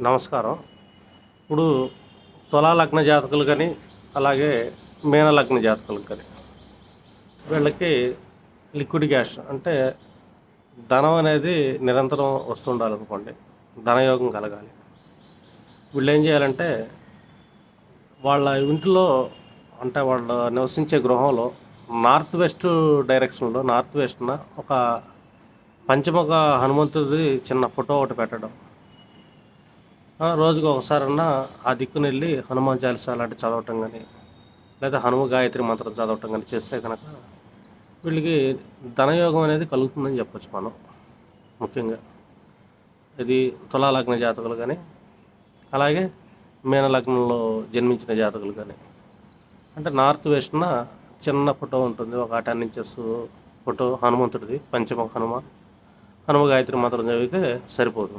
నమస్కారం. ఇప్పుడు తులా లగ్న జాతకులు కానీ, అలాగే మీన లగ్న జాతకులకు కానీ, వీళ్ళకి లిక్విడ్ క్యాష్ అంటే ధనం అనేది నిరంతరం వస్తుండాలనుకోండి, ధనయోగం కలగాలి. వీళ్ళు ఏం చేయాలంటే వాళ్ళ ఇంటిలో అంటే వాళ్ళు నివసించే గృహంలో నార్త్ వెస్ట్ డైరెక్షన్లో నార్త్ వెస్ట్న ఒక పంచముఖ హనుమంతుడిది చిన్న ఫోటో ఒకటి పెట్టడం. రోజుకి ఒకసారన్నా ఆ దిక్కున వెళ్ళి హనుమాన్ చాలీసా అలాంటి చదవటం కానీ, లేదా హనుమ గాయత్రి మంత్రం చదవటం కానీ చేస్తే కనుక వీళ్ళకి ధనయోగం అనేది కలుగుతుందని చెప్పొచ్చు మనం. ముఖ్యంగా ఇది తులా లగ్న జాతకులు కానీ, అలాగే మీన లగ్నంలో జన్మించిన జాతకులు కానీ. అంటే నార్త్ వెస్ట్న చిన్న ఫోటో ఉంటుంది, ఒక 10 ఇంచెస్ ఫోటో హనుమంతుడిది, పంచముఖ హనుమ గాయత్రి మంత్రం చదివితే సరిపోతుంది.